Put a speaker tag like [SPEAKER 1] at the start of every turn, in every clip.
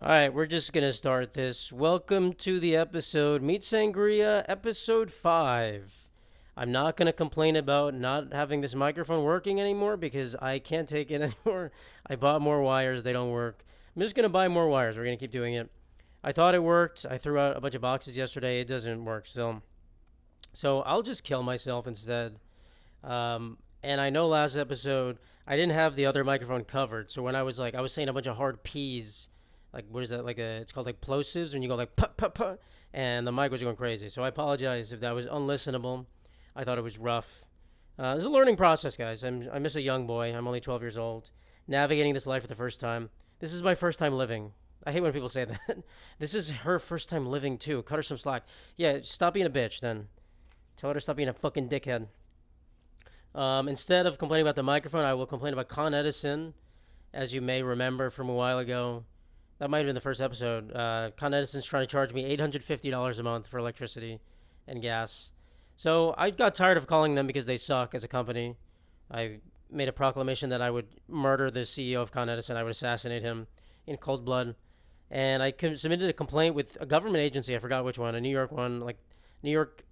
[SPEAKER 1] All right, we're just going to start this. Welcome to the episode Meet Sangria, episode 5. I'm not going to complain about not having this microphone working anymore because I can't take it anymore. I bought more wires, they don't work. I'm just going to buy more wires. We're going to keep doing it. I thought it worked. I threw out a bunch of boxes yesterday. It doesn't work still. So I'll just kill myself instead. And I know last episode I didn't have the other microphone covered. So when I was saying a bunch of hard P's, like what is that? It's called like plosives when you go like puh puh puh, and the mic was going crazy. So I apologize if that was unlistenable. I thought it was rough. It's a learning process, guys. I'm just a young boy. I'm only 12 years old, navigating this life for the first time. This is my first time living. I hate when people say that. This is her first time living too. Cut her some slack. Yeah, stop being a bitch then. Tell her to stop being a fucking dickhead. Instead of complaining about the microphone, I will complain about Con Edison. As you may remember from a while ago, that might have been the first episode. Con Edison's trying to charge me $850 a month for electricity and gas. So I got tired of calling them because they suck as a company. I made a proclamation that I would murder the CEO of Con Edison. I would assassinate him in cold blood. And I submitted a complaint with a government agency. I forgot which one, a New York one, like New York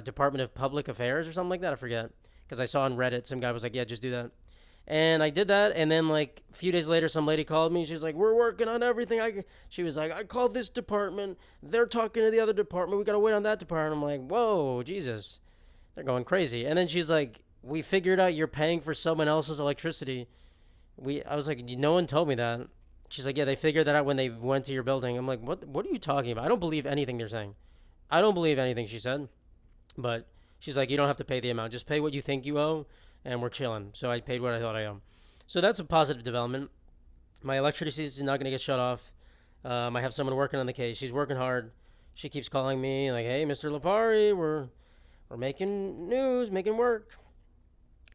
[SPEAKER 1] Department of Public Affairs or something like that. I forget because I saw on Reddit some guy was like, "Yeah, just do that." And I did that, and then like a few days later, some lady called me. She's like, "We're working on everything." She was like, "I called this department. They're talking to the other department. We gotta wait on that department." I'm like, "Whoa, Jesus, they're going crazy." And then she's like, "We figured out you're paying for someone else's electricity." I was like, "No one told me that." She's like, "Yeah, they figured that out when they went to your building." I'm like, "What? What are you talking about? I don't believe anything they're saying. I don't believe anything she said." But she's like, "You don't have to pay the amount. Just pay what you think you owe, and we're chilling." So I paid what I thought I owe. So that's a positive development. My electricity is not going to get shut off. I have someone working on the case. She's working hard. She keeps calling me like, "Hey, Mr. Lipari, we're making news, making work."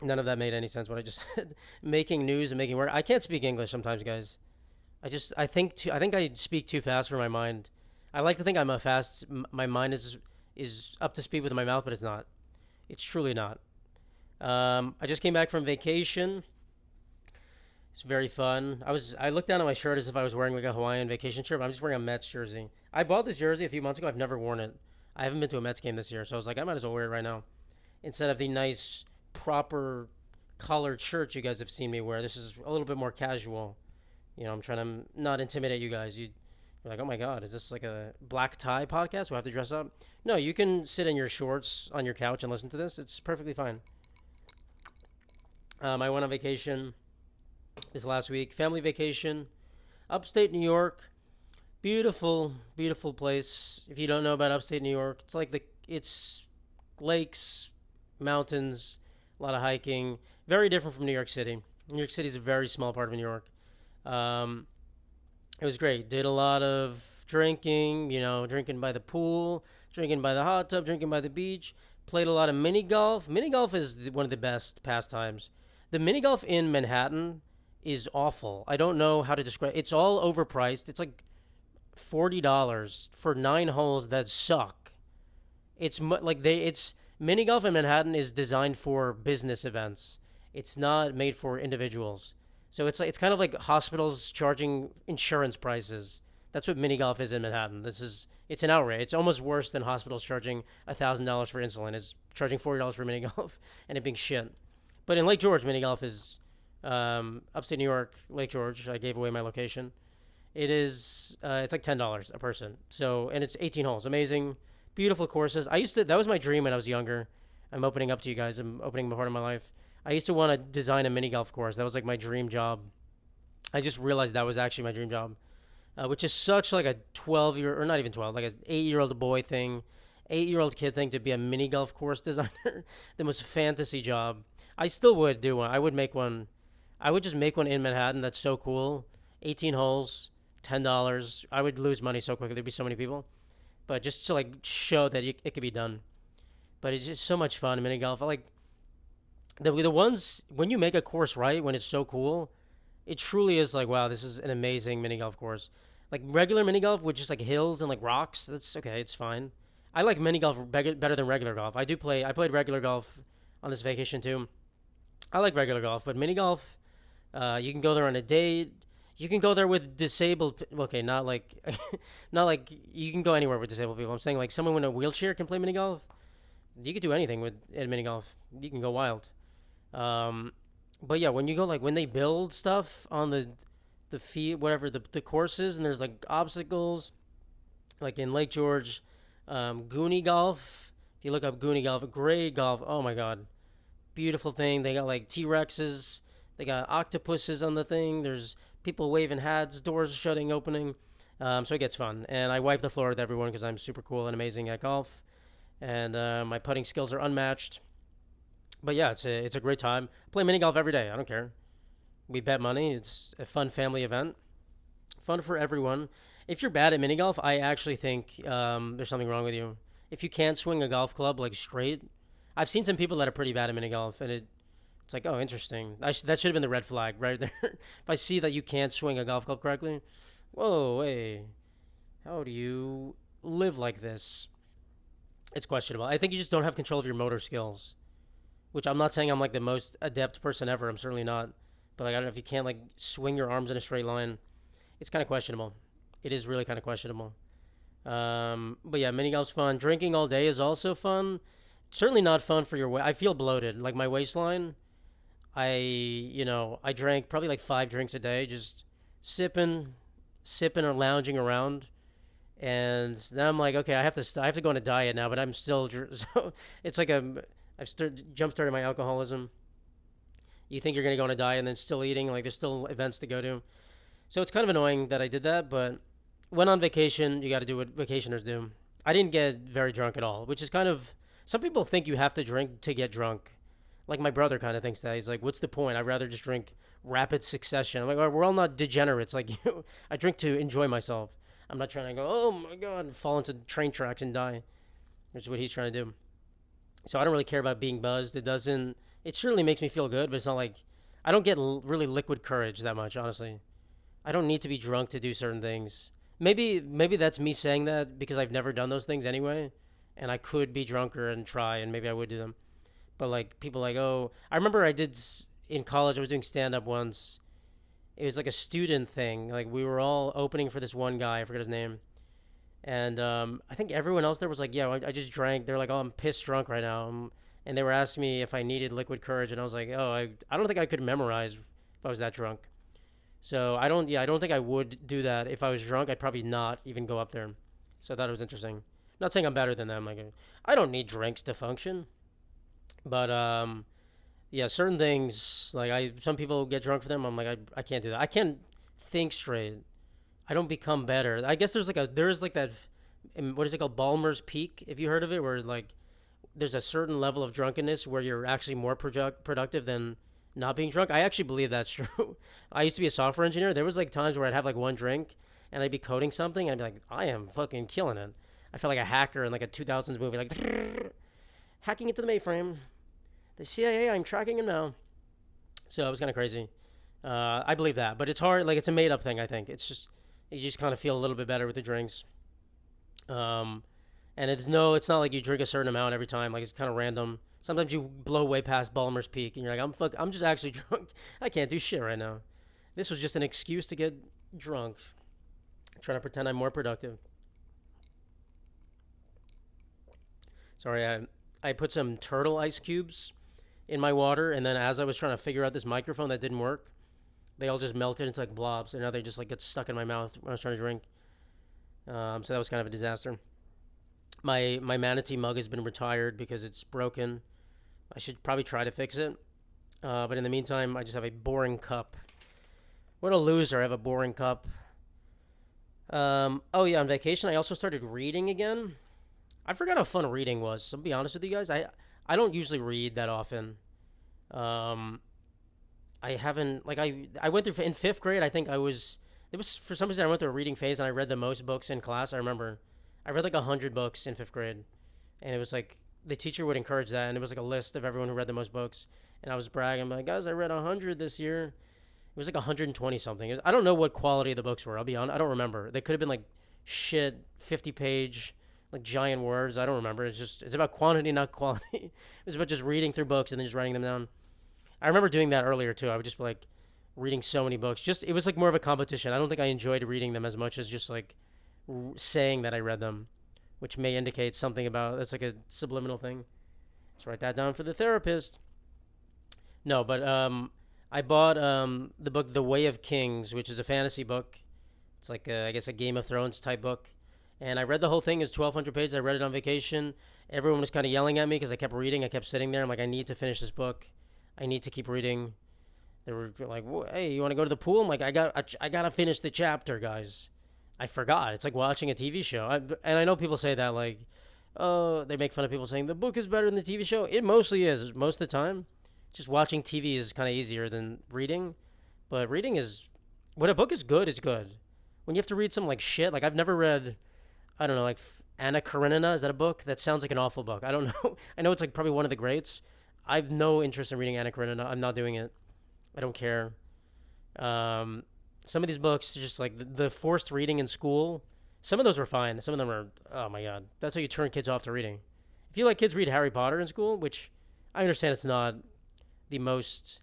[SPEAKER 1] None of that made any sense. What I just said, making news and making work. I can't speak English sometimes, guys. I think I speak too fast for my mind. I like to think I'm a fast. My mind is up to speed with my mouth, but it's not. It's truly not. I just came back from vacation. It's very fun. I looked down at my shirt as if I was wearing like a Hawaiian vacation shirt, but I'm just wearing a Mets jersey. I bought this jersey a few months ago. I've never worn it. I haven't been to a Mets game this year, so I was like, I might as well wear it right now instead of the nice, proper collared shirt you guys have seen me wear. This is a little bit more casual. I'm trying to not intimidate you guys. You're like, oh my God, is this like a black tie podcast? We have to dress up? No, you can sit in your shorts on your couch and listen to this. It's perfectly fine. I went on vacation this last week, family vacation, upstate New York. Beautiful, beautiful place. If you don't know about upstate New York, it's lakes, mountains, a lot of hiking. Very different from New York City. New York City is a very small part of New York. Um, it was great. Did a lot of drinking, drinking by the pool, drinking by the hot tub, drinking by the beach. Played a lot of mini golf. Mini golf is one of the best pastimes. The mini golf in Manhattan is awful. I don't know how to describe. It's all overpriced. It's like $40 for 9 holes that suck. It's mini golf in Manhattan is designed for business events. It's not made for individuals. So it's kind of like hospitals charging insurance prices. That's what mini golf is in Manhattan. It's an outrage. It's almost worse than hospitals charging $1,000 for insulin. Is charging $40 for mini golf and it being shit. But in Lake George, mini golf is upstate New York, Lake George. I gave away my location. It's like $10 a person. So and it's 18 holes. Amazing, beautiful courses. That was my dream when I was younger. I'm opening up to you guys. I'm opening my part of my life. I used to want to design a mini golf course. That was like my dream job. I just realized that was actually my dream job, which is such like a 12-year or not even 12, like an 8-year-old boy thing, 8-year-old kid thing to be a mini golf course designer. The most fantasy job. I still would do one. I would make one. I would just make one in Manhattan. That's so cool. 18 holes, $10. I would lose money so quickly. There'd be so many people, but just to like show that it could be done. But it's just so much fun mini golf. I like the ones when you make a course right when it's so cool. It truly is like, wow, this is an amazing mini golf course. Like regular mini golf with just like hills and like rocks, that's okay, it's fine. I like mini golf better than regular golf. I played regular golf on this vacation too. I like regular golf, but mini golf, you can go there on a date. You can go there with disabled. Okay, not like, not like you can go anywhere with disabled people. I'm saying like someone in a wheelchair can play mini golf. You could do anything with at mini golf. You can go wild. Um, but yeah, when you go like when they build stuff on the feet, whatever the courses, and there's like obstacles, like in Lake George, Goonie Golf. If you look up Goonie Golf, great golf. Oh my god, beautiful thing. They got like T Rexes. They got octopuses on the thing. There's people waving hats, doors shutting, opening. So it gets fun. And I wipe the floor with everyone because I'm super cool and amazing at golf. And my putting skills are unmatched. But yeah, it's a great time. I play mini golf every day. I don't care. We bet money. It's a fun family event. Fun for everyone. If you're bad at mini golf, I actually think there's something wrong with you. If you can't swing a golf club like straight, I've seen some people that are pretty bad at mini golf, and it's like, oh, interesting. That should have been the red flag right there. If I see that you can't swing a golf club correctly, whoa, hey, how do you live like this? It's questionable. I think you just don't have control of your motor skills, which I'm not saying I'm like the most adept person ever. I'm certainly not. But like, I don't know if you can't like swing your arms in a straight line. It's kind of questionable. It is really kind of questionable. But yeah, mini golf's fun. Drinking all day is also fun. Certainly not fun for your weight. I feel bloated. Like my waistline, I drank probably like 5 drinks a day, just sipping, sipping or lounging around. And then I'm like, okay, I have to go on a diet now, but I'm still, so it's like jump started my alcoholism. You think you're going to go on a diet and then still eating, like there's still events to go to. So it's kind of annoying that I did that, but when on vacation, you got to do what vacationers do. I didn't get very drunk at all, which is kind of, some people think you have to drink to get drunk. Like my brother kind of thinks that. He's like, what's the point? I'd rather just drink rapid succession. I'm like, we're all not degenerates like you. I drink to enjoy myself. I'm not trying to go, oh my God, and fall into train tracks and die, which is what he's trying to do. So I don't really care about being buzzed. It certainly makes me feel good, but it's not like, I don't get really liquid courage that much, honestly. I don't need to be drunk to do certain things. Maybe that's me saying that because I've never done those things anyway, and I could be drunker and try, and maybe I would do them. But like people like, oh, I remember in college. I was doing stand up once. It was like a student thing. Like we were all opening for this one guy. I forget his name. And I think everyone else there was like, yeah, I just drank. They're like, oh, I'm pissed drunk right now. And they were asking me if I needed liquid courage, and I was like, oh, I don't think I could memorize if I was that drunk. So I don't think I would do that. If I was drunk, I'd probably not even go up there. So I thought it was interesting. Not saying I'm better than them. Like I don't need drinks to function. But yeah, certain things like some people get drunk for them. I'm like I can't do that. I can't think straight. I don't become better. I guess there's like that. What is it called? Balmer's Peak. If you heard of it, where like there's a certain level of drunkenness where you're actually more productive than not being drunk. I actually believe that's true. I used to be a software engineer. There was like times where I'd have like one drink and I'd be coding something and I'd be like, I am fucking killing it. I felt like a hacker in like a 2000s movie, like hacking into the mainframe. The CIA, I'm tracking him now. So it was kind of crazy. I believe that, but it's hard. Like it's a made up thing. I think it's just you just kind of feel a little bit better with the drinks. Um, and it's not like you drink a certain amount every time. Like it's kind of random. Sometimes you blow way past Balmer's Peak, and you're like, I'm just actually drunk. I can't do shit right now. This was just an excuse to get drunk. I'm trying to pretend I'm more productive. Sorry, I put some turtle ice cubes in my water, and then as I was trying to figure out this microphone that didn't work, they all just melted into like blobs, and now they just like get stuck in my mouth when I was trying to drink. So that was kind of a disaster. My manatee mug has been retired because it's broken. I should probably try to fix it. But in the meantime, I just have a boring cup. What a loser! I have a boring cup. Oh yeah, on vacation I also started reading again. I forgot how fun reading was. So I'll be honest with you guys. I don't usually read that often. Um, I haven't like I went through in fifth grade. I think it was for some reason I went through a reading phase and I read the most books in class. I remember I read like 100 books in fifth grade, and it was like the teacher would encourage that, and it was like a list of everyone who read the most books, and I was bragging I'm like, guys, I read 100 this year. It was like 120 something. I don't know what quality the books were. I'll be honest, I don't remember. They could have been like shit 50-page like giant words. I don't remember. It's about quantity, not quality. It was about just reading through books and then just writing them down. I remember doing that earlier too. I would just be like, reading so many books. Just it was like more of a competition. I don't think I enjoyed reading them as much as just like saying that I read them, which may indicate something about that's like a subliminal thing. Let's write that down for the therapist. No, but I bought the book The Way of Kings, which is a fantasy book. It's like I guess a Game of Thrones type book, and I read the whole thing. It's 1,200 pages. I read it on vacation. Everyone was kind of yelling at me because I kept reading. I kept sitting there. I'm like, I need to finish this book. I need to keep reading. They were like, "Hey, you want to go to the pool?" I'm like, I gotta finish the chapter, guys. I forgot. It's like watching a TV show. And I know people say that like, oh, they make fun of people saying the book is better than the TV show. It mostly is. Most of the time, just watching TV is kind of easier than reading. But reading is when a book is good, it's good. When you have to read some like shit, like I've never read, I don't know, like Anna Karenina. Is that a book? That sounds like an awful book. I don't know. I know it's like probably one of the greats. I've no interest in reading Anna Karenina. I'm not doing it. I don't care. Some of these books, just like the forced reading in school, some of those were fine. Some of them are, oh my god, that's how you turn kids off to reading. If you let kids read Harry Potter in school, which I understand it's not the most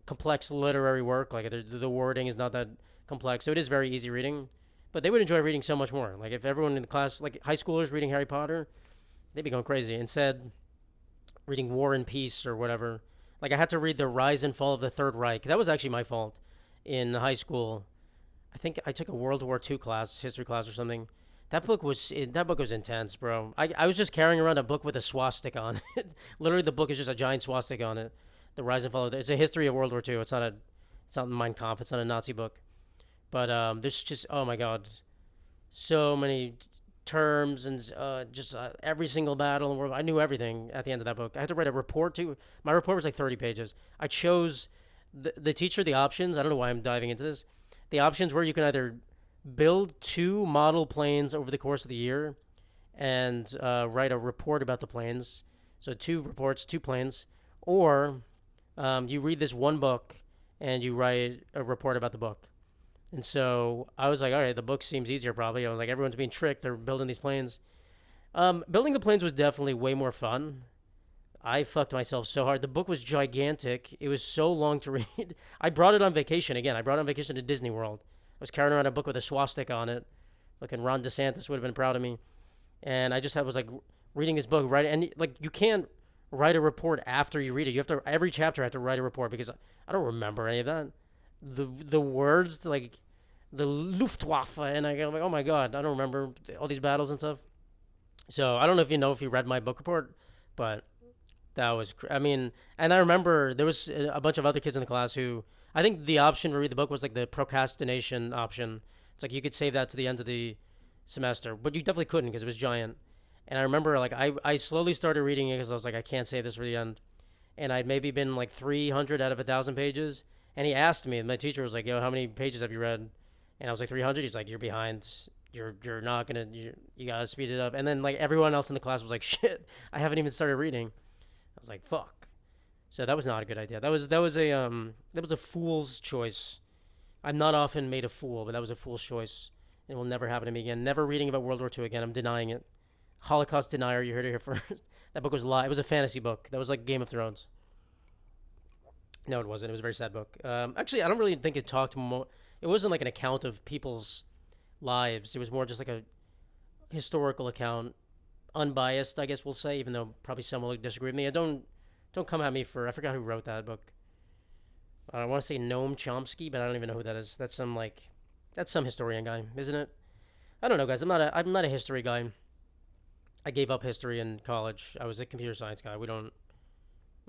[SPEAKER 1] complex literary work, like the wording is not that complex, so it is very easy reading. But they would enjoy reading so much more. Like if everyone in the class, like high schoolers reading Harry Potter, they'd be going crazy. Instead, reading War and Peace or whatever. Like I had to read The Rise and Fall of the Third Reich. That was actually my fault in high school. I think I took a World War II class, history class or something. That book was intense, bro. I was just carrying around a book with a swastika on it. Literally, the book is just a giant swastika on it. The Rise and Fall of it's a history of World War II. It's not Mein Kampf. It's not a Nazi book. But there's just oh my god, so many terms and just every single battle in the world. I knew everything at the end of that book. I had to write a report too. My report was like 30 pages. I chose the teacher the options. I don't know why I'm diving into this. The options were you can either build 2 model planes over the course of the year and write a report about the planes. So 2 reports, 2 planes, or you read this one book and you write a report about the book. And so I was like, all right, the book seems easier probably. I was like, everyone's being tricked. They're building these planes. Building the planes was definitely way more fun. I fucked myself so hard. The book was gigantic. It was so long to read. I brought it on vacation again. I brought it on vacation to Disney World. I was carrying around a book with a swastika on it. Looking Ron DeSantis would have been proud of me. And I was like reading this book, right? And like you can't write a report after you read it. You have to every chapter I have to write a report because I don't remember any of that. The words like the Luftwaffe and I'm like, oh my god, I don't remember all these battles and stuff. So I don't know if you read my book report, but that was I mean, and I remember there was a bunch of other kids in the class who I think the option to read the book was like the procrastination option. It's like you could save that to the end of the semester, but you definitely couldn't because it was giant. And I remember like I slowly started reading it because I was like I can't save this for the end, and I'd maybe been like 300 out of 1,000 pages. And he asked me, and my teacher was like, "Yo, how many pages have you read?" And I was like, 300. He's like, "You're behind. You're not gonna. You gotta speed it up." And then like everyone else in the class was like, "Shit, I haven't even started reading." I was like, "Fuck." So that was not a good idea. That was a fool's choice. I'm not often made a fool, but that was a fool's choice. It will never happen to me again. Never reading about World War II again. I'm denying it. Holocaust denier. You heard it here first. That book was lie. It was a fantasy book. That was like Game of Thrones. No, it wasn't. It was a very sad book. Actually, I don't really think it talked more. It wasn't like an account of people's lives. It was more just like a historical account, unbiased, I guess we'll say. Even though probably some will disagree with me. Don't come at me for. I forgot who wrote that book. I want to say Noam Chomsky, but I don't even know who that is. That's some historian guy, isn't it? I don't know, guys. I'm not a history guy. I gave up history in college. I was a computer science guy.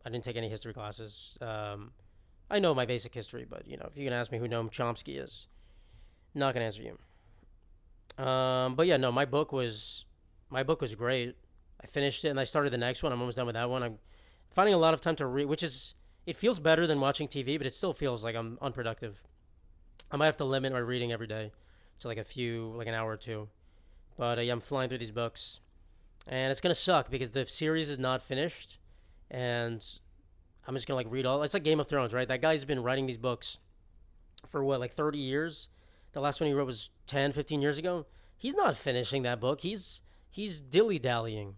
[SPEAKER 1] I didn't take any history classes. I know my basic history, but if you can ask me who Noam Chomsky is, not gonna answer you. But yeah, no, my book was great. I finished it and I started the next one. I'm almost done with that one. I'm finding a lot of time to read, which is it feels better than watching TV, but it still feels like I'm unproductive. I might have to limit my reading every day to like an hour or two. But yeah, I'm flying through these books, and it's gonna suck because the series is not finished, and I'm just gonna like read all. It's like Game of Thrones, right? That guy's been writing these books for what, like 30 years. The last one he wrote was 10, 15 years ago. He's not finishing that book. He's dilly dallying.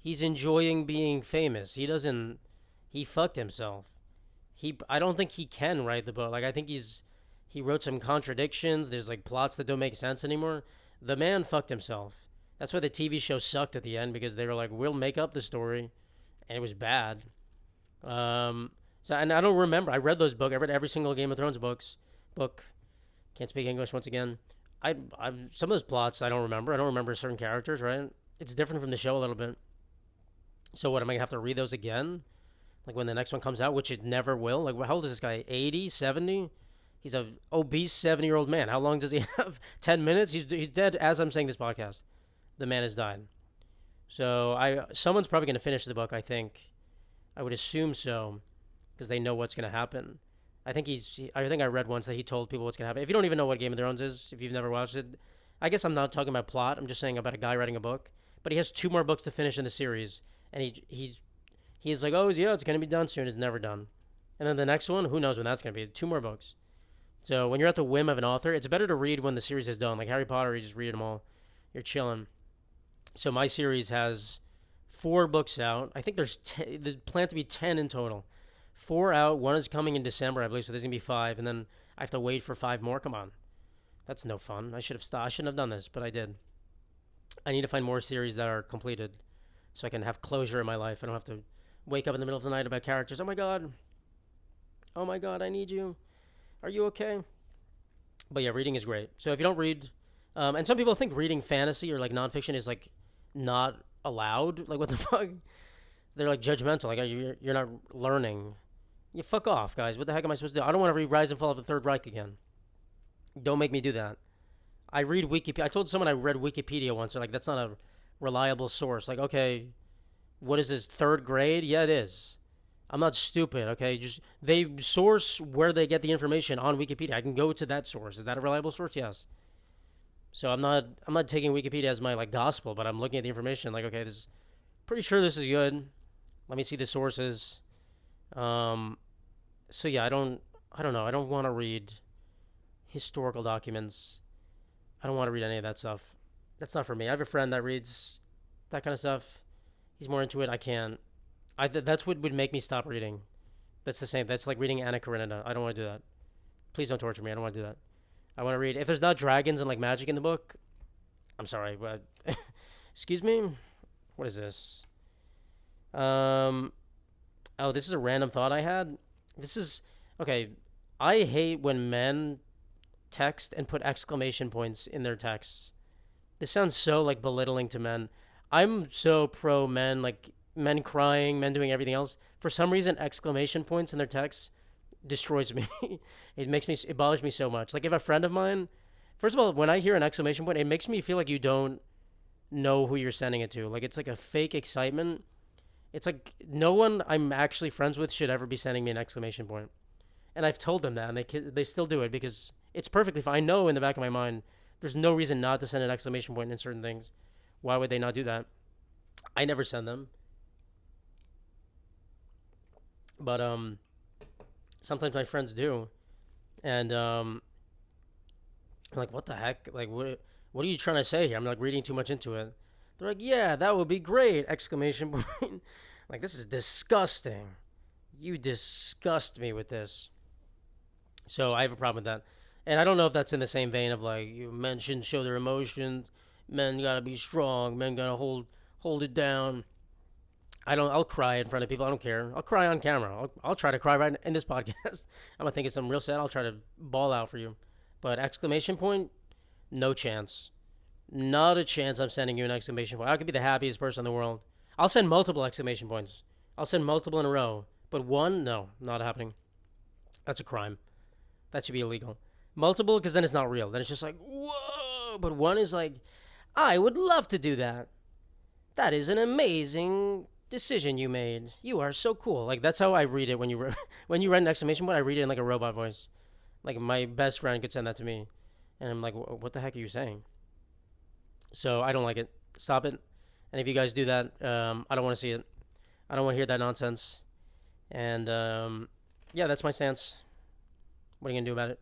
[SPEAKER 1] He's enjoying being famous. He fucked himself. I don't think he can write the book. Like I think he wrote some contradictions. There's like plots that don't make sense anymore. The man fucked himself. That's why the TV show sucked at the end because they were like, we'll make up the story, and it was bad. So and I don't remember. I read those books. I read every single Game of Thrones book. Can't speak English once again. I some of those plots I don't remember. I don't remember certain characters. Right? It's different from the show a little bit. So what am I gonna have to read those again? Like when the next one comes out, which it never will. Like how old is this guy? 80, 70? He's a obese 70-year-old man. How long does he have? 10 minutes? He's dead as I'm saying this podcast. The man has died. So someone's probably gonna finish the book. I think. I would assume so, because they know what's gonna happen. I think I think I read once that he told people what's gonna happen. If you don't even know what Game of Thrones is, if you've never watched it, I guess I'm not talking about plot. I'm just saying about a guy writing a book. But he has two more books to finish in the series, and he's like, oh yeah, it's gonna be done soon. It's never done. And then the next one, who knows when that's gonna be? Two more books. So when you're at the whim of an author, it's better to read when the series is done. Like Harry Potter, you just read them all. You're chilling. So my series has 4 books out. I think there's planned to be 10 in total. 4 out. One is coming in December, I believe. So there's gonna be 5, and then I have to wait for 5 more. Come on, that's no fun. I should have stopped. I shouldn't have done this, but I did. I need to find more series that are completed, so I can have closure in my life. I don't have to wake up in the middle of the night about characters. Oh my god. Oh my god, I need you. Are you okay? But yeah, reading is great. So if you don't read, and some people think reading fantasy or like nonfiction is like not allowed. Like what the fuck? They're like judgmental. Like you're not learning. You fuck off, guys. What the heck am I supposed to do? I don't want to read Rise and Fall of the Third Reich again. Don't make me do that. I read Wikipedia. I told someone I read Wikipedia once. They're like, that's not a reliable source. Like, okay, what is this, 3rd grade? Yeah, it is. I'm not stupid, okay? Just they source where they get the information on Wikipedia. I can go to that source. Is that a reliable source? Yes. So I'm not taking Wikipedia as my like gospel, but I'm looking at the information like, okay, pretty sure this is good. Let me see the sources. So yeah, I don't know. I don't want to read historical documents. I don't want to read any of that stuff. That's not for me. I have a friend that reads that kind of stuff. He's more into it. I can't. That's what would make me stop reading. That's the same. That's like reading Anna Karenina. I don't want to do that. Please don't torture me. I don't want to do that. I want to read. If there's not dragons and like magic in the book, I'm sorry, but excuse me. What is this? Oh, this is a random thought I had. This is okay. I hate when men text and put exclamation points in their texts. This sounds so like belittling to men. I'm so pro men, like men crying, men doing everything else. For some reason, exclamation points in their texts destroys me. It bothers me so much. Like if a friend of mine, first of all, when I hear an exclamation point, it makes me feel like you don't know who you're sending it to. Like it's like a fake excitement. It's like no one I'm actually friends with should ever be sending me an exclamation point. And I've told them that, and they still do it because it's perfectly fine. I know in the back of my mind, there's no reason not to send an exclamation point in certain things. Why would they not do that? I never send them. But sometimes my friends do, and I'm like, what the heck? Like, what are you trying to say here? I'm like reading too much into it. They're like, yeah, that would be great! Exclamation point. Like, this is disgusting. You disgust me with this. So I have a problem with that. And I don't know if that's in the same vein of like, men shouldn't show their emotions. Men gotta be strong. Men gotta hold it down. I'll cry in front of people. I don't care. I'll cry on camera. I'll try to cry right in this podcast. I'm gonna think of something real sad. I'll try to bawl out for you. But exclamation point, no chance. Not a chance I'm sending you an exclamation point. I could be the happiest person in the world. I'll send multiple exclamation points. I'll send multiple in a row. But one, no, not happening. That's a crime. That should be illegal. Multiple, because then it's not real. Then it's just like, whoa. But one is like, I would love to do that. That is an amazing decision you made. You are so cool. Like, that's how I read it when you when you write an exclamation point. I read it in like a robot voice. Like my best friend could send that to me, and I'm like, what the heck are you saying? So I don't like it. Stop it. And if you guys do that, I don't want to see it. I don't want to hear that nonsense. And yeah, that's my stance. What are you gonna do about it?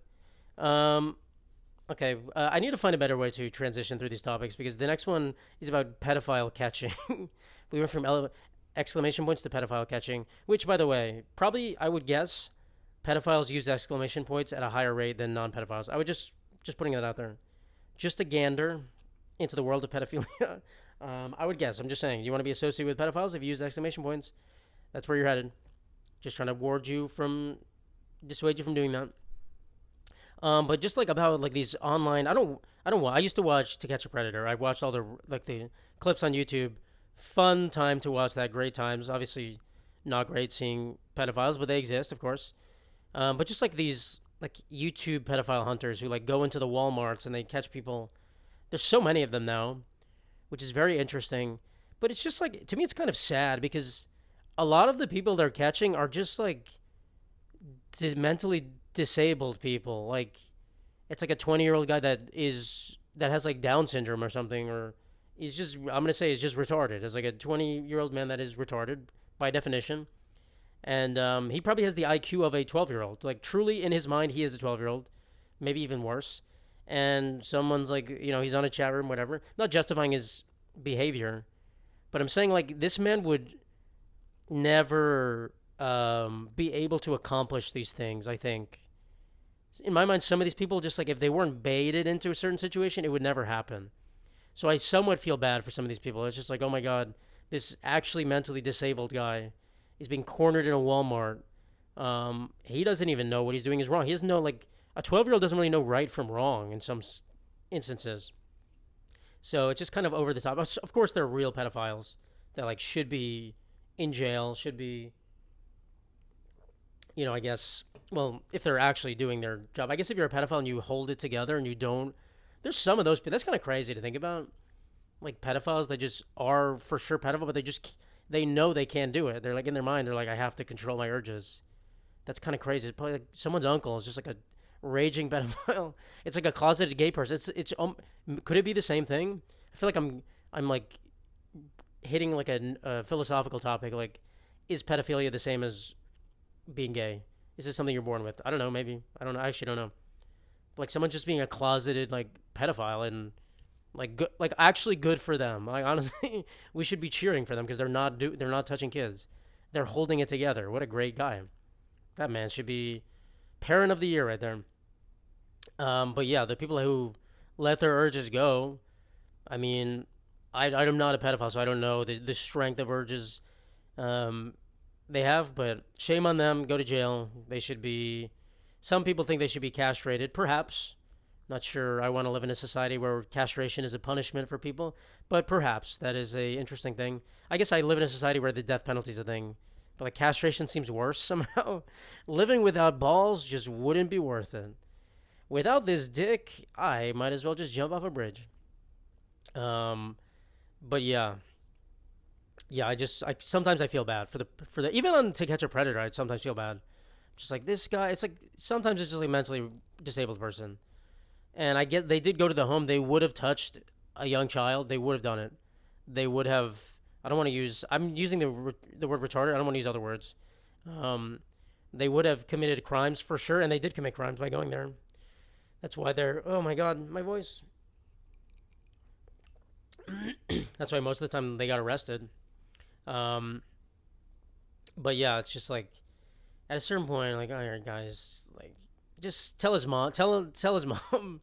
[SPEAKER 1] Okay, I need to find a better way to transition through these topics because the next one is about pedophile catching. We went from exclamation points to pedophile catching, which, by the way, probably I would guess pedophiles use exclamation points at a higher rate than non-pedophiles. I would just putting that out there. Just a gander into the world of pedophilia. I would guess. I'm just saying. You want to be associated with pedophiles if you use exclamation points. That's where you're headed. Just trying to dissuade you from doing that. But just like about like these online, I don't. I used to watch To Catch a Predator. I watched all the clips on YouTube. Fun time to watch that. Great times. Obviously, not great seeing pedophiles, but they exist, of course. But just like these like YouTube pedophile hunters who like go into the WalMarts and they catch people. There's so many of them now, which is very interesting. But it's just like to me, it's kind of sad because a lot of the people they're catching are just like mentally disabled people. Like it's like a 20-year-old guy that has like Down syndrome or something, or he's just I'm gonna say he's just retarded. It's like a 20-year-old man that is retarded by definition, and he probably has the IQ of a 12-year-old. Like truly in his mind, he is a 12-year-old, maybe even worse. And someone's like, he's on a chat room, whatever. Not justifying his behavior, but I'm saying like this man would never be able to accomplish these things. I think in my mind, some of these people just like if they weren't baited into a certain situation, it would never happen. So I somewhat feel bad for some of these people. It's just like, oh my god, this actually mentally disabled guy is being cornered in a Walmart. He doesn't even know what he's doing is wrong. He doesn't know like a 12-year-old doesn't really know right from wrong in some instances. So it's just kind of over the top. Of course, there are real pedophiles that like should be in jail, should be, I guess, well, if they're actually doing their job. I guess if you're a pedophile and you hold it together and you don't, there's some of those. That's kind of crazy to think about. Like pedophiles, they just are for sure pedophile, but they know they can't do it. They're like in their mind, they're like, I have to control my urges. That's kind of crazy. It's probably like someone's uncle is just like a raging pedophile. It's like a closeted gay person. Could it be the same thing? I feel like I'm like hitting like a philosophical topic. Like, is pedophilia the same as being gay? Is this something you're born with? I don't know. Maybe I don't know. I actually don't know. Like someone just being a closeted like pedophile and like good, like actually good for them. Like honestly, we should be cheering for them because they're not touching kids. They're holding it together. What a great guy. That man should be parent of the year right there. But yeah, the people who let their urges go. I mean, I'm not a pedophile, so I don't know the strength of urges um, they have. But shame on them. Go to jail. They should be. Some people think they should be castrated. Perhaps. Not sure. I want to live in a society where castration is a punishment for people, but perhaps that is a interesting thing. I guess I live in a society where the death penalty is a thing, but like castration seems worse somehow. Living without balls just wouldn't be worth it. Without this dick, I might as well just jump off a bridge. Um, but yeah, yeah. I sometimes I feel bad for the even on To Catch a Predator. I sometimes feel bad. Just like this guy, it's like sometimes it's just like a mentally disabled person, and I get they did go to the home. They would have touched a young child. They would have done it. They would have. I don't want to use. I'm using the word retarded. I don't want to use other words. Um, they would have committed crimes for sure, and they did commit crimes by going there. That's why they're. Oh my god, my voice. That's why most of the time they got arrested. Um, but yeah, it's just like at a certain point, like, all right, guys, like, just tell his mom. Tell his mom.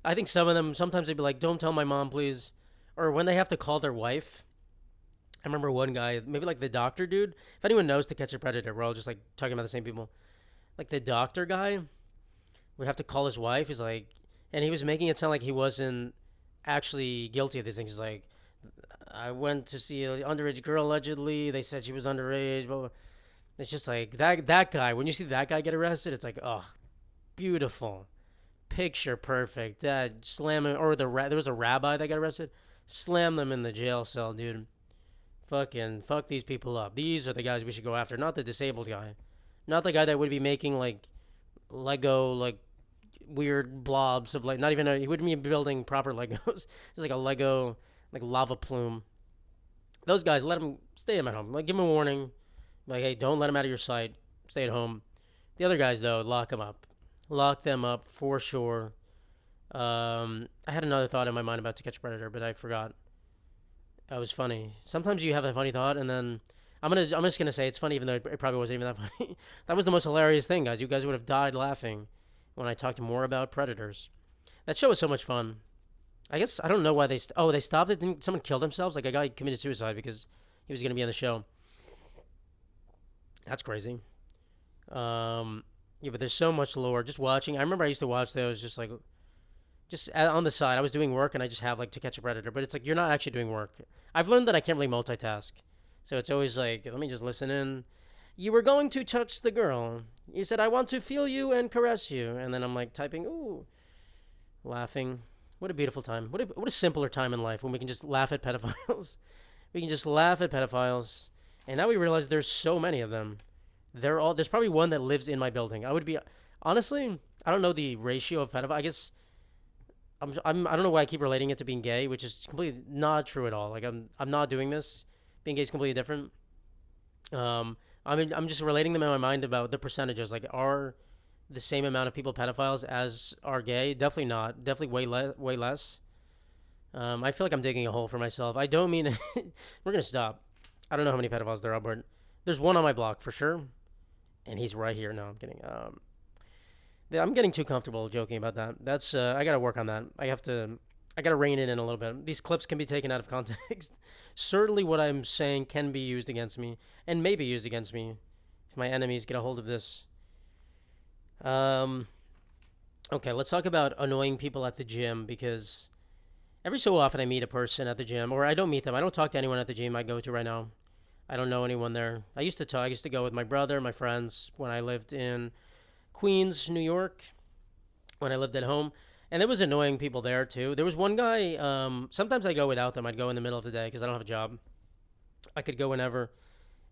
[SPEAKER 1] I think some of them sometimes they'd be like, "Don't tell my mom, please," or when they have to call their wife. I remember one guy, maybe like the doctor dude. If anyone knows To Catch a Predator, we're all just like talking about the same people. Like the doctor guy would have to call his wife. He's like, and he was making it sound like he wasn't actually guilty of these things. He's like, I went to see an underage girl allegedly. They said she was underage. Blah, blah. It's just like that guy. When you see that guy get arrested, it's like, oh, beautiful, picture perfect. That slam him, or there was a rabbi that got arrested. Slam them in the jail cell, dude. Fucking fuck these people up. These are the guys we should go after, not the disabled guy, not the guy that would be making like Lego like weird blobs of like not even he wouldn't be building proper Legos. It's like a Lego like lava plume. Those guys, let them stay at home. Like give them a warning. Like hey, don't let them out of your sight. Stay at home. The other guys though, lock them up. Lock them up for sure. I had another thought in my mind about To Catch a Predator, but I forgot. That was funny. Sometimes you have a funny thought, and then I'm just gonna say it's funny, even though it probably wasn't even that funny. That was the most hilarious thing, guys. You guys would have died laughing when I talked more about predators. That show was so much fun. I guess I don't know why they stopped it. Didn't someone kill themselves? Like a guy committed suicide because he was gonna be on the show. That's crazy. Yeah, but there's so much lore. Just watching, I remember I used to watch those just on the side. I was doing work and I just have like To Catch a Predator, but it's like you're not actually doing work. I've learned that I can't really multitask, so it's always like let me just listen in. You were going to touch the girl. You said I want to feel you and caress you, and then I'm like typing ooh, laughing. What a beautiful time. What a simpler time in life when we can just laugh at pedophiles. We can just laugh at pedophiles, and now we realize there's so many of them. There's probably one that lives in my building. I would be honestly, I don't know the ratio of pedophile. I guess I don't know why I keep relating it to being gay, which is completely not true at all. Like I'm not doing this. Being gay is completely different. I'm just relating them in my mind about the percentages. Like are the same amount of people pedophiles as are gay? Definitely not. Definitely way less. I feel like I'm digging a hole for myself. I don't mean we're gonna stop. I don't know how many pedophiles there are, but there's one on my block for sure, and he's right here. No, I'm kidding. Yeah, I'm getting too comfortable joking about that. That's I gotta work on that. I gotta rein it in a little bit. These clips can be taken out of context. Certainly, what I'm saying can be used against me, and may be used against me if my enemies get a hold of this. Um, okay, let's talk about annoying people at the gym because every so often I meet a person at the gym, or I don't meet them. I don't talk to anyone at the gym I go to right now. I don't know anyone there. I used to talk. I used to go with my brother, my friends when I lived in Queens, New York, when I lived at home. And there was annoying people there too. There was one guy. Sometimes I go without them. I'd go in the middle of the day because I don't have a job. I could go whenever,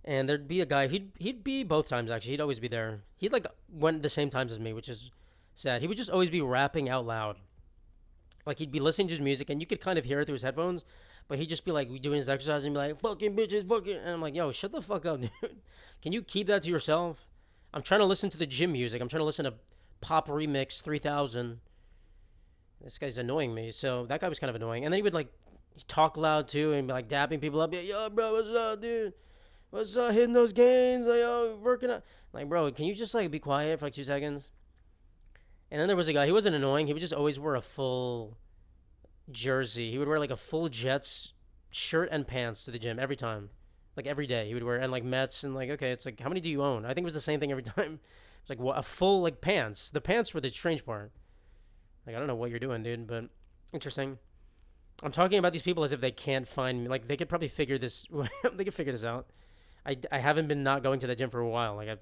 [SPEAKER 1] and there'd be a guy. He'd be both times actually. He'd always be there. He'd like went the same times as me, which is sad. He would just always be rapping out loud. Like he'd be listening to his music, and you could kind of hear it through his headphones. But he'd just be like doing his exercise and be like, "Fucking bitches, fucking," and I'm like, "Yo, shut the fuck up, dude. Can you keep that to yourself?" I'm trying to listen to the gym music. I'm trying to listen to Pop Remix 3000. This guy's annoying me. So that guy was kind of annoying. And then he would like talk loud too and be like dapping people up. Yo, bro, what's up, dude? What's up? Hitting those gains? Like, yo, working out. Like, bro, can you just like be quiet for like 2 seconds? And then there was a guy. He wasn't annoying. He would just always wear a full jersey. He would wear like a full Jets shirt and pants to the gym every time. Like every day he would wear and like Mets and like okay, it's like how many do you own? I think it was the same thing every time. It's like what a full like pants. The pants were the strange part. Like I don't know what you're doing, dude, but interesting. I'm talking about these people as if they can't find me. Like they could probably figure this. They could figure this out. I haven't been not going to that gym for a while. Like I've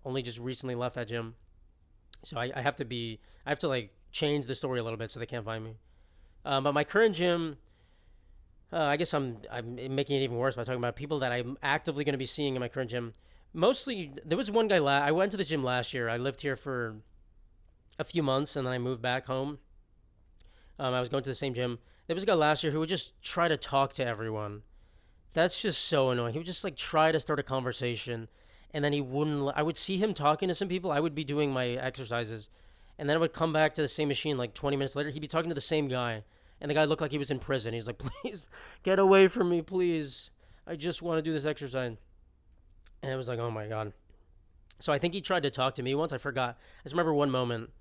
[SPEAKER 1] only just recently left that gym, so I have to be. I have to like change the story a little bit so they can't find me. But my current gym, I guess I'm making it even worse by talking about people that I'm actively going to be seeing in my current gym. Mostly, there was one guy. I went to the gym last year. I lived here for a few months and then I moved back home. I was going to the same gym. There was a guy last year who would just try to talk to everyone. That's just so annoying. He would just like try to start a conversation, and then he wouldn't. I would see him talking to some people. I would be doing my exercises, and then I would come back to the same machine like 20 minutes later. He'd be talking to the same guy, and the guy looked like he was in prison. He's like, "Please get away from me, please. I just want to do this exercise." And it was like, "Oh my god." So I think he tried to talk to me once. I forgot. I just remember one moment.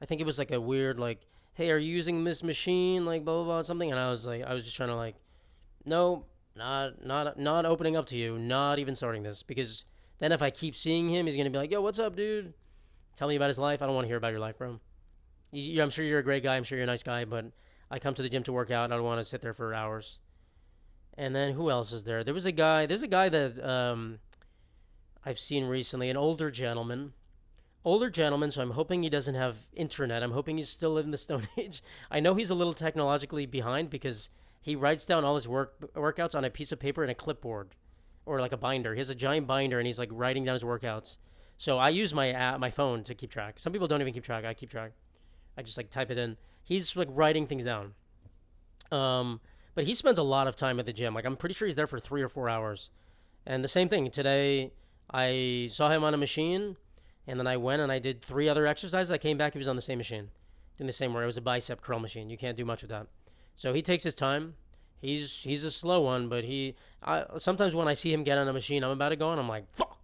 [SPEAKER 1] I think it was like a weird like, "Hey, are you using this machine?" Like blah blah blah something. And I was like, I was just trying to like, no, not opening up to you, not even starting this because then if I keep seeing him, he's gonna be like, "Yo, what's up, dude? Tell me about his life. I don't want to hear about your life, bro. I'm sure you're a great guy. I'm sure you're a nice guy, but I come to the gym to work out. I don't want to sit there for hours." And then who else is there? There was a guy. There's a guy that I've seen recently, an older gentleman. Older gentleman, so I'm hoping he doesn't have internet. I'm hoping he's still in the Stone Age. I know he's a little technologically behind because he writes down all his workouts on a piece of paper and a clipboard or like a binder. He has a giant binder and he's like writing down his workouts. So I use my my phone to keep track. Some people don't even keep track. I keep track. I just like type it in. He's like writing things down. But he spends a lot of time at the gym. Like I'm pretty sure he's there for 3 or 4 hours. And the same thing today. I saw him on a machine, and then I went and I did 3 other exercises. I came back. He was on the same machine, doing the same work. It was a bicep curl machine. You can't do much with that. So he takes his time. He's a slow one, but sometimes when I see him get on a machine I'm about to go on, I'm like, fuck,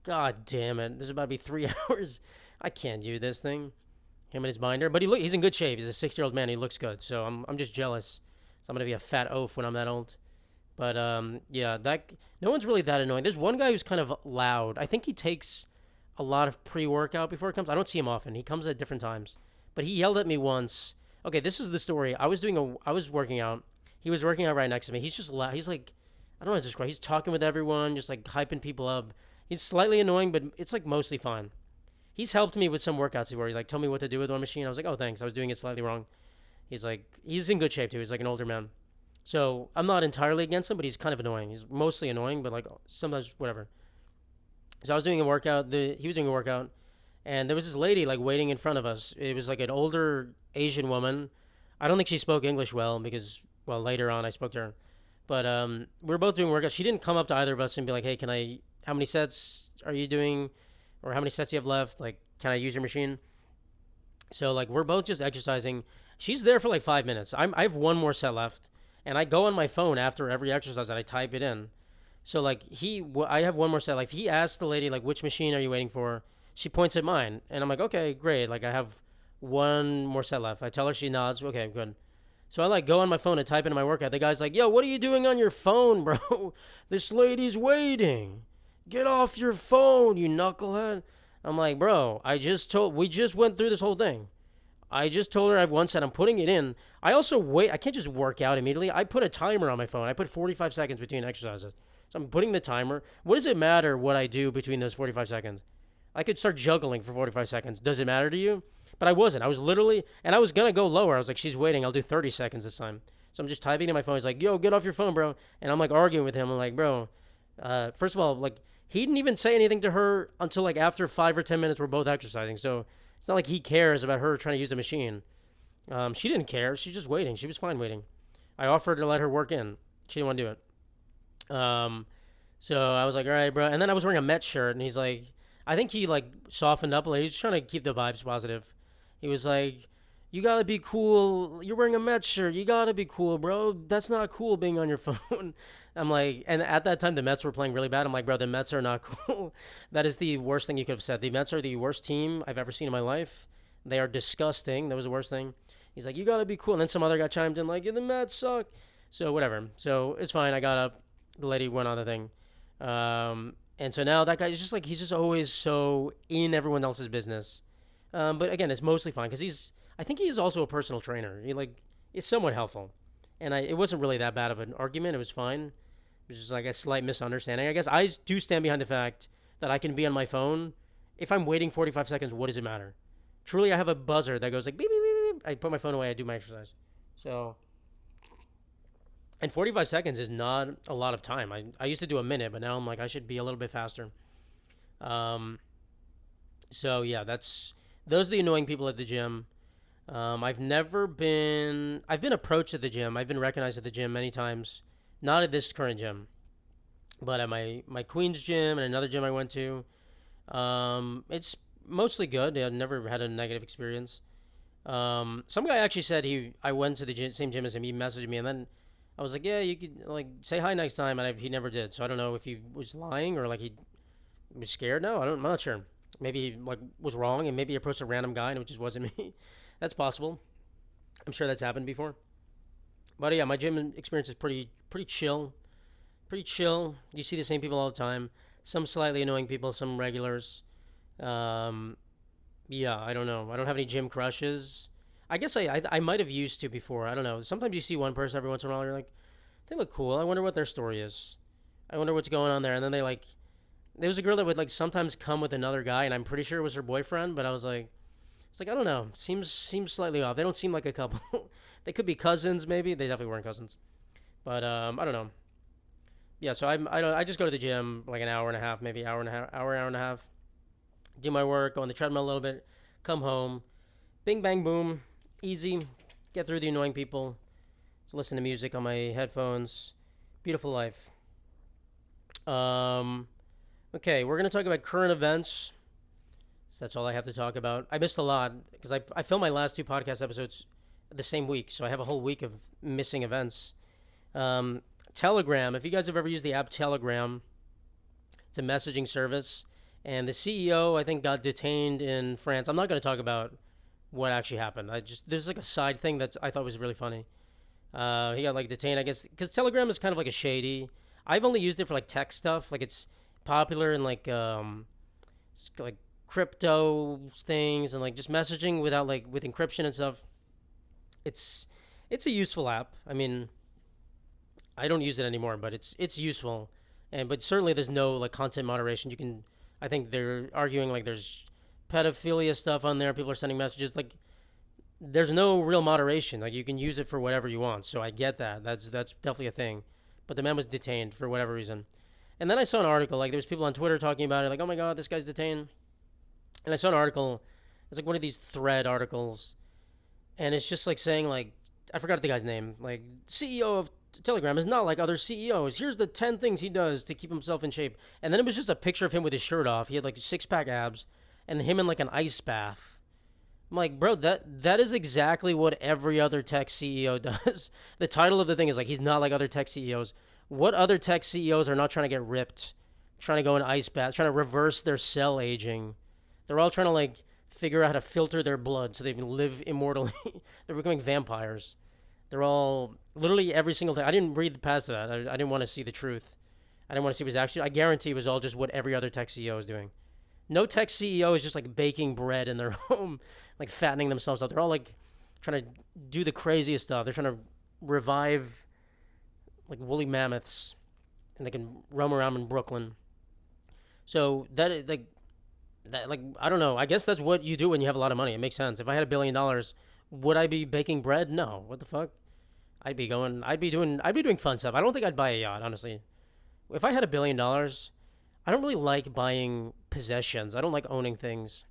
[SPEAKER 1] god damn it, this is about to be 3 hours. I can't do this thing. Him and his binder, but he's in good shape. He's a 6-year-old man. He looks good, so I'm just jealous. So I'm gonna be a fat oaf when I'm that old. But yeah, that no one's really that annoying. There's one guy who's kind of loud. I think he takes a lot of pre-workout before it comes. I don't see him often. He comes at different times. But he yelled at me once. Okay, this is the story. I was working out. He was working out right next to me. He's just loud. He's like, I don't know how to describe. He's talking with everyone, just like hyping people up. He's slightly annoying, but it's like mostly fine. He's helped me with some workouts where he's like told me what to do with one machine. I was like, oh thanks. I was doing it slightly wrong. He's like, he's in good shape too. He's like an older man. So I'm not entirely against him, but he's kind of annoying. He's mostly annoying, but like sometimes whatever. So I was doing a workout. He was doing a workout, and there was this lady like waiting in front of us. It was like an older Asian woman. I don't think she spoke English well because well later on I spoke to her, but we were both doing workouts. She didn't come up to either of us and be like, hey, can I? How many sets are you doing? Or how many sets do you have left? Like, can I use your machine? So like we're both just exercising. She's there for like 5 minutes. I have one more set left, and I go on my phone after every exercise and I type it in. So like I have one more set. Like he asked the lady like which machine are you waiting for? She points at mine, and I'm like okay great. Like I have one more set left. I tell her, she nods. Okay, good. So I like go on my phone and type into my workout. The guy's like, yo, what are you doing on your phone, bro? This lady's waiting. Get off your phone, you knucklehead. I'm like, bro, we just went through this whole thing. I just told her I have one set. I'm putting it in. I also wait. I can't just work out immediately. I put a timer on my phone. I put 45 seconds between exercises. So I'm putting the timer. What does it matter what I do between those 45 seconds? I could start juggling for 45 seconds. Does it matter to you? But I wasn't. I was literally, and I was going to go lower. I was like, she's waiting. I'll do 30 seconds this time. So I'm just typing in my phone. He's like, yo, get off your phone, bro. And I'm like arguing with him. I'm like, bro, first of all, like, he didn't even say anything to her until like after 5 or 10 minutes we're both exercising. So it's not like he cares about her trying to use the machine. She didn't care. She's just waiting. She was fine waiting. I offered to let her work in. She didn't want to do it. So I was like, all right, bro. And then I was wearing a Mets shirt, and he's like, I think he like softened up a little. He was trying to keep the vibes positive. He was like, you gotta be cool. You're wearing a Mets shirt. You gotta be cool, bro. That's not cool being on your phone. I'm like, and at that time the Mets were playing really bad. I'm like, bro, the Mets are not cool. That is the worst thing you could have said. The Mets are the worst team I've ever seen in my life. They are disgusting. That was the worst thing. He's like, you gotta be cool. And then some other guy chimed in like, yeah, the Mets suck. So whatever. So it's fine. I got up. The lady went on the thing. And so now that guy is just like, he's just always so in everyone else's business. But again, it's mostly fine because I think he is also a personal trainer. He like is somewhat helpful. And it wasn't really that bad of an argument. It was fine. It was just like a slight misunderstanding. I guess I do stand behind the fact that I can be on my phone. If I'm waiting 45 seconds, what does it matter? Truly, I have a buzzer that goes like beep, beep, beep, beep. I put my phone away. I do my exercise. So, and 45 seconds is not a lot of time. I used to do a minute, but now I'm like, I should be a little bit faster. So yeah, those are the annoying people at the gym. I've been approached at the gym. I've been recognized at the gym many times. Not at this current gym, but at my Queens gym and another gym I went to. It's mostly good. I never had a negative experience. Some guy actually said I went to the same gym as him. He messaged me, and then I was like, yeah, you could like say hi next time, and he never did. So I don't know if he was lying or like he was scared. No, I'm not sure. Maybe he like was wrong, and maybe he approached a random guy and it just wasn't me. That's possible. I'm sure that's happened before. But yeah, my gym experience is pretty chill. Pretty chill. You see the same people all the time. Some slightly annoying people, some regulars. Yeah, I don't know. I don't have any gym crushes. I guess I might have used to before. I don't know. Sometimes you see one person every once in a while, you're like, they look cool. I wonder what their story is. I wonder what's going on there. And then there was a girl that would like sometimes come with another guy, and I'm pretty sure it was her boyfriend, but I was like, it's like, I don't know. Seems slightly off. They don't seem like a couple. They could be cousins, maybe. They definitely weren't cousins. But I don't know. Yeah, so I just go to the gym like an hour and a half, maybe hour and a half. Do my work, go on the treadmill a little bit, come home, bing bang boom, easy. Get through the annoying people. Just listen to music on my headphones. Beautiful life. Okay, we're gonna talk about current events. So that's all I have to talk about. I missed a lot because I filmed my last two podcast episodes the same week, so I have a whole week of missing events. Um, Telegram. If you guys have ever used the app Telegram, it's a messaging service, and the CEO I think got detained in France. I'm not going to talk about what actually happened. I just there's like a side thing that I thought was really funny. He got like detained, I guess, because Telegram is kind of like a shady. I've only used it for like tech stuff. Like it's popular in like crypto things and like just messaging without like with encryption and stuff. It's it's a useful app. I mean, I don't use it anymore, but it's useful. And but certainly there's no like content moderation. You can I think they're arguing like there's pedophilia stuff on there. People are sending messages like there's no real moderation. Like you can use it for whatever you want. So I get that. That's definitely a thing. But the man was detained for whatever reason. And then I saw an article like there was people on Twitter talking about it like, "Oh my god, this guy's detained." And I saw an article. It's like one of these thread articles and it's just like saying like I forgot the guy's name. Like CEO of Telegram is not like other CEOs. Here's the 10 things he does to keep himself in shape. And then it was just a picture of him with his shirt off. He had like six-pack abs and him in like an ice bath. I'm like, bro, that is exactly what every other tech CEO does. The title of the thing is like he's not like other tech CEOs. What other tech CEOs are not trying to get ripped, trying to go in ice baths, trying to reverse their cell aging? They're all trying to like figure out how to filter their blood so they can live immortally. They're becoming vampires. They're all literally every single thing. I didn't read past that. I didn't want to see the truth. I didn't want to see what was actually. I guarantee it was all just what every other tech CEO is doing. No tech CEO is just like baking bread in their home, like fattening themselves up. They're all like trying to do the craziest stuff. They're trying to revive like woolly mammoths, and they can roam around in Brooklyn. So like I don't know. I guess that's what you do when you have a lot of money. It makes sense. If I had $1 billion, would I be baking bread? No. What the fuck? I'd be doing fun stuff. I don't think I'd buy a yacht, honestly. If I had $1 billion, I don't really like buying possessions. I don't like owning things.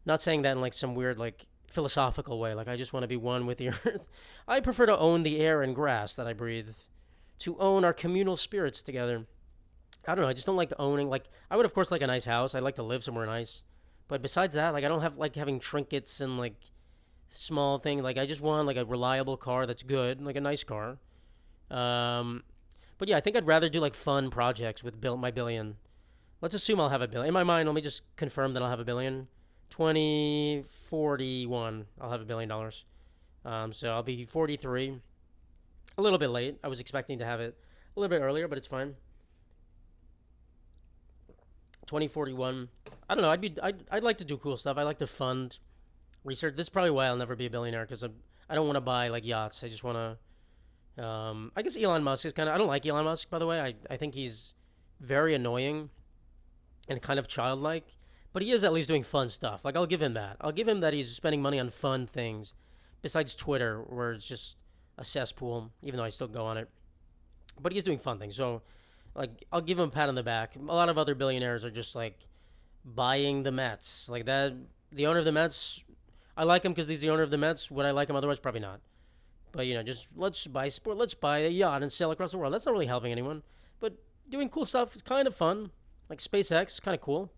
[SPEAKER 1] Not saying that in like some weird like philosophical way. Like I just want to be one with the earth. I prefer to own the air and grass that I breathe. To own our communal spirits together. I don't know. I just don't like owning. Like I would of course like a nice house. I'd like to live somewhere nice. But besides that, like I don't have like having trinkets and like small thing. Like I just want like a reliable car that's good, like a nice car. Um, but yeah, I think I'd rather do like fun projects with my billion. Let's assume I'll have a billion. In my mind, let me just confirm that I'll have a billion. 2041, I'll have $1 billion. So I'll be 43. A little bit late. I was expecting to have it a little bit earlier, but it's fine. 2041. I don't know. I'd like to do cool stuff. I like to fund research. This is probably why I'll never be a billionaire because I don't want to buy like yachts. I just want to. I guess Elon Musk is kind of. I don't like Elon Musk, by the way. I think he's very annoying and kind of childlike, but he is at least doing fun stuff. Like I'll give him that. I'll give him that he's spending money on fun things, besides Twitter, where it's just a cesspool. Even though I still go on it, but he's doing fun things. So, like I'll give him a pat on the back. A lot of other billionaires are just like buying the Mets, like that. The owner of the Mets, I like him because he's the owner of the Mets. Would I like him otherwise? Probably not. But just let's buy sport. Let's buy a yacht and sail across the world. That's not really helping anyone. But doing cool stuff is kind of fun. Like SpaceX, kind of cool.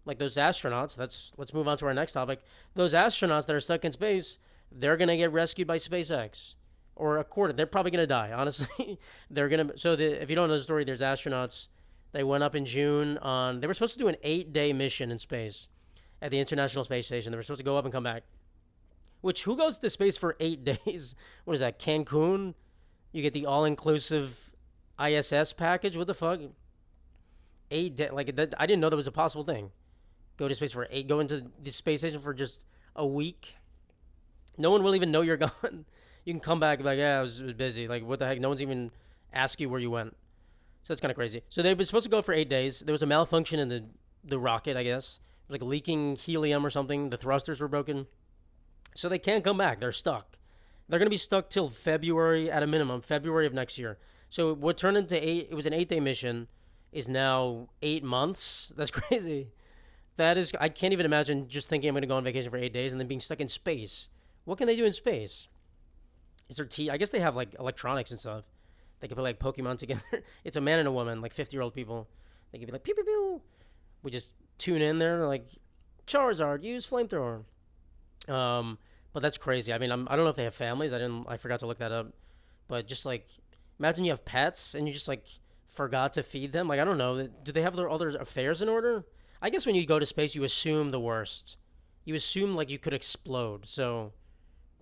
[SPEAKER 1] Like those astronauts. Let's move on to our next topic. Those astronauts that are stuck in space, they're gonna get rescued by SpaceX, or according, they're probably gonna die. Honestly, they're gonna. So if you don't know the story, there's astronauts. They went up in June on. They were supposed to do an 8-day mission in space at the International Space Station. They were supposed to go up and come back. Which, who goes to space for 8 days? What is that, Cancun? You get the all-inclusive ISS package? What the fuck? 8 days, like, that, I didn't know that was a possible thing. Go to space for go into the space station for just a week? No one will even know you're gone. You can come back and be like, yeah, it was busy. Like, what the heck? No one's even ask you where you went. So that's kind of crazy. So they were supposed to go for 8 days. There was a malfunction in the rocket, I guess. It was like leaking helium or something. The thrusters were broken. So they can't come back. They're stuck. They're going to be stuck till February at a minimum, February of next year. So what turned into it was an 8-day mission, is now 8 months. That's crazy. That is, I can't even imagine just thinking I'm going to go on vacation for 8 days and then being stuck in space. What can they do in space? Is there I guess they have like electronics and stuff. They can play like Pokemon together. It's a man and a woman, like 50-year-old people. They can be like, pew, pew, pew. We just tune in there, like, Charizard, use flamethrower. But that's crazy. I mean, I don't know if they have families. I forgot to look that up. But just like, Imagine you have pets and you just like forgot to feed them. Like I don't know. Do they have their other affairs in order? I guess when you go to space, you assume the worst. You assume like you could explode. So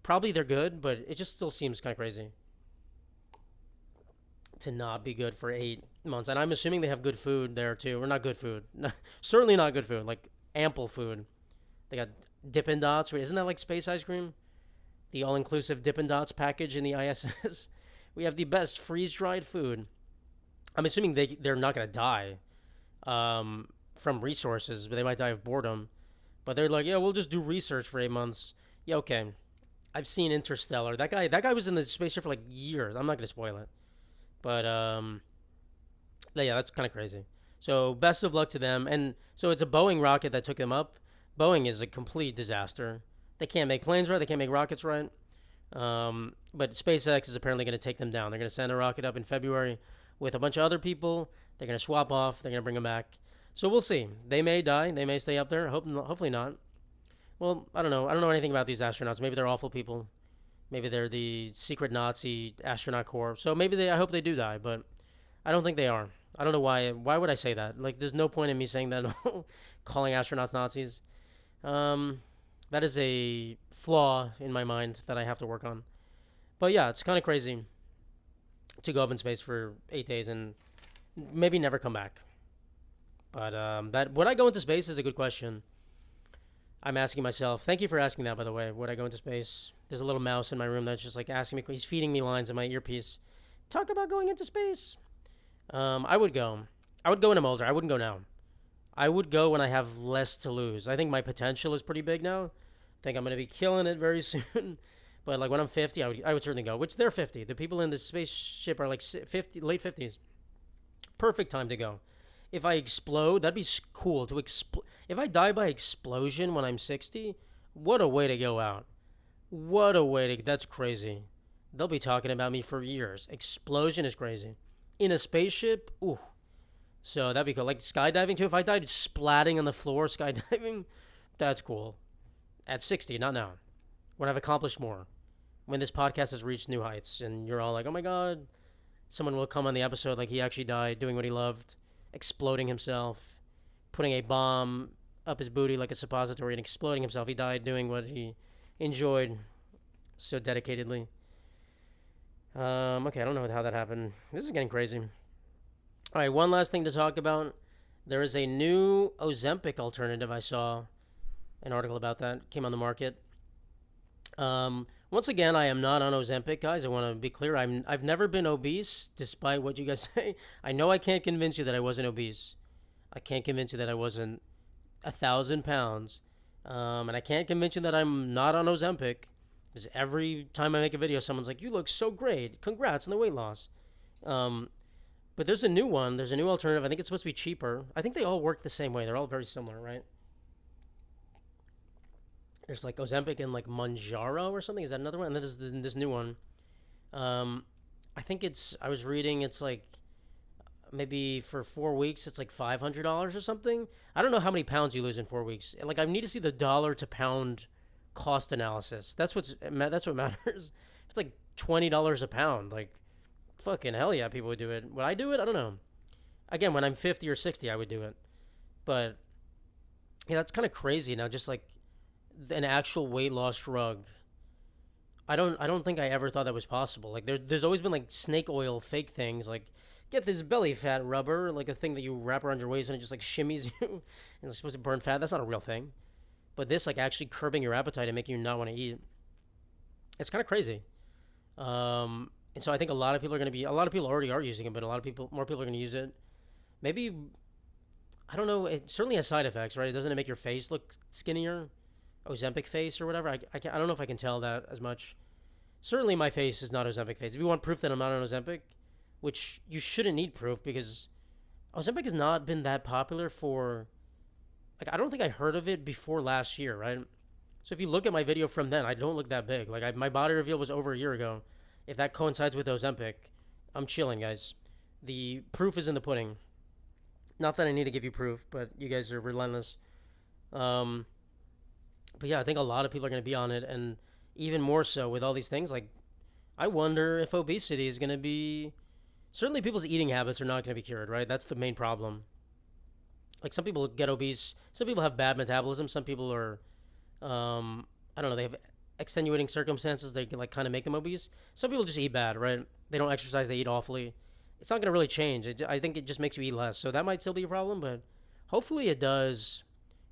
[SPEAKER 1] probably they're good, but it just still seems kind of crazy to not be good for 8 months. And I'm assuming they have good food there too, or not good food. Certainly not good food. Like ample food. They got Dippin' Dots. Isn't that like space ice cream? The all-inclusive Dippin' Dots package in the ISS. We have the best freeze-dried food. I'm assuming they're not gonna die from resources, but they might die of boredom. But they're like, yeah, we'll just do research for 8 months. Yeah, okay. I've seen Interstellar. That guy was in the spaceship for like years. I'm not gonna spoil it, but yeah, that's kind of crazy. So best of luck to them. And so it's a Boeing rocket that took them up. Boeing is a complete disaster. They can't make planes right. They can't make rockets right. But SpaceX is apparently going to take them down. They're going to send a rocket up in February with a bunch of other people. They're going to swap off. They're going to bring them back. So we'll see. They may die. They may stay up there. Hopefully not. Well, I don't know. I don't know anything about these astronauts. Maybe they're awful people. Maybe they're the secret Nazi astronaut corps. So maybe I hope they do die, but I don't think they are. I don't know why. Why would I say that? Like, there's no point in me saying that, calling astronauts Nazis. That is a flaw in my mind that I have to work on. But yeah, it's kind of crazy to go up in space for 8 days and maybe never come back. But that would I go into space is a good question. I'm asking myself. Thank you for asking that, by the way. Would I go into space? There's a little mouse in my room that's just like asking me. He's feeding me lines in my earpiece. Talk about going into space. I would go. I would go when I'm older. I wouldn't go now. I would go when I have less to lose. I think my potential is pretty big now. I think I'm going to be killing it very soon. But like when I'm 50, I would certainly go. Which they're 50. The people in the spaceship are like 50, late 50s. Perfect time to go. If I explode, that'd be cool to If I die by explosion when I'm 60, what a way to go out. What a way to. That's crazy. They'll be talking about me for years. Explosion is crazy. In a spaceship, ooh. So that'd be cool. Like skydiving too. If I died splatting on the floor skydiving, that's cool. At 60, not now. When I've accomplished more. When this podcast has reached new heights and you're all like, oh my God. Someone will come on the episode like he actually died doing what he loved. Exploding himself. Putting a bomb up his booty like a suppository and exploding himself. He died doing what he enjoyed so dedicatedly. Okay, I don't know how that happened. This is getting crazy. All right, one last thing to talk about. There is a new Ozempic alternative. I saw an article about that. Came on the market. Once again, I am not on Ozempic, guys. I want to be clear. I've never been obese, despite what you guys say. I know I can't convince you that I wasn't obese. I can't convince you that I wasn't 1,000 pounds. And I can't convince you that I'm not on Ozempic. Because every time I make a video, someone's like, you look so great. Congrats on the weight loss. But there's a new one. There's a new alternative. I think it's supposed to be cheaper. I think they all work the same way. They're all very similar, right? There's like Ozempic and like Manjaro or something. Is that another one? And then there's this new one. I think I was reading, it's like maybe for 4 weeks, it's like $500 or something. I don't know how many pounds you lose in 4 weeks. Like, I need to see the dollar to pound cost analysis. That's what matters. If it's like $20 a pound, like, fucking hell yeah, people would do it. Would I do it? I don't know. Again, when I'm 50 or 60, I would do it. But yeah, that's kind of crazy now. Just like an actual weight loss drug. I don't think I ever thought that was possible. Like there's always been like snake oil fake things like get this belly fat rubber, like a thing that you wrap around your waist and it just like shimmies you and it's supposed to burn fat. That's not a real thing. But this like actually curbing your appetite and making you not want to eat. It's kind of crazy. And so I think a lot of people already are using it, but more people are going to use it. Maybe, I don't know, it certainly has side effects, right? Doesn't it make your face look skinnier? Ozempic face or whatever? I don't know if I can tell that as much. Certainly my face is not Ozempic face. If you want proof that I'm not on Ozempic, which you shouldn't need proof because Ozempic has not been that popular for, like, I don't think I heard of it before last year, right? So if you look at my video from then, I don't look that big. Like, my body reveal was over a year ago. If that coincides with Ozempic, I'm chilling, guys. The proof is in the pudding. Not that I need to give you proof, but you guys are relentless. But yeah, I think a lot of people are going to be on it, and even more so with all these things. Like, I wonder if obesity is going to be certainly people's eating habits are not going to be cured, right? That's the main problem. Like some people get obese, some people have bad metabolism, some people are, I don't know, they have extenuating circumstances that can like kind of make them obese. Some people just eat bad, right? They don't exercise, they eat awfully. It's not going to really change. I think it just makes you eat less. So that might still be a problem, but hopefully it does,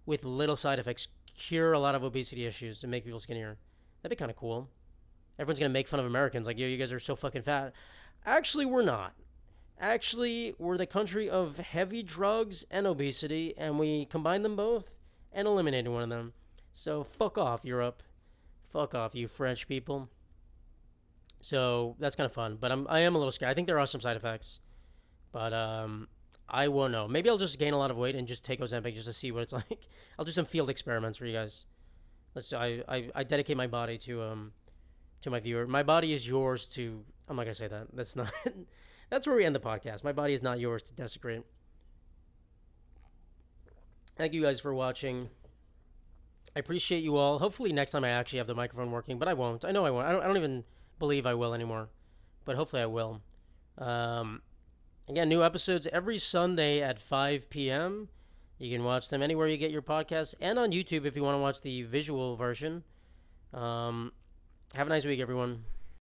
[SPEAKER 1] with little side effects, cure a lot of obesity issues and make people skinnier. That'd be kind of cool. Everyone's going to make fun of Americans like, yo, you guys are so fucking fat. Actually, we're not. Actually, we're the country of heavy drugs and obesity, and we combine them both and eliminated one of them. So fuck off, Europe. Fuck off, you French people. So that's kind of fun, but I am a little scared. I think there are some side effects, but I won't know. Maybe I'll just gain a lot of weight and just take Ozempic just to see what it's like. I'll do some field experiments for you guys. I dedicate my body to my viewer. My body is yours to. I'm not gonna say that. That's not. That's where we end the podcast. My body is not yours to desecrate. Thank you guys for watching. I appreciate you all. Hopefully next time I actually have the microphone working, but I won't. I know I won't. I don't even believe I will anymore, but hopefully I will. Again, new episodes every Sunday at 5 p.m. You can watch them anywhere you get your podcasts and on YouTube if you want to watch the visual version. Have a nice week, everyone.